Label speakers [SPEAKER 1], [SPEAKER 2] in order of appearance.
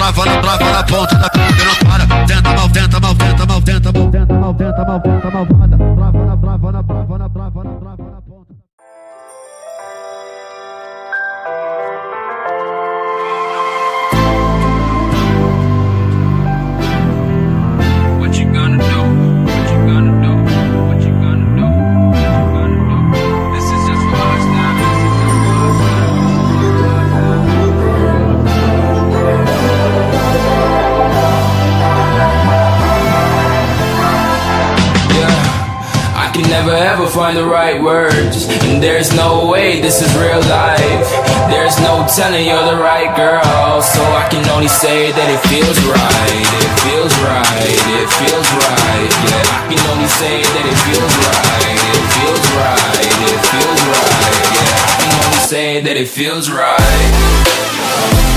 [SPEAKER 1] malvada. Trava na ponta da pica que não para. Tenta malvada. Trava na ponta.
[SPEAKER 2] What you gonna do? What you gonna do? What you gonna do? What you gonna do? This is just for us now. I can never ever find the right words, and there's no way this is real life. There's no telling you're the right girl, so I can only say that it feels right. It feels right, it feels right. Yeah, I can only say that it feels right. It feels right, it feels right. Yeah, I can only say that it feels right.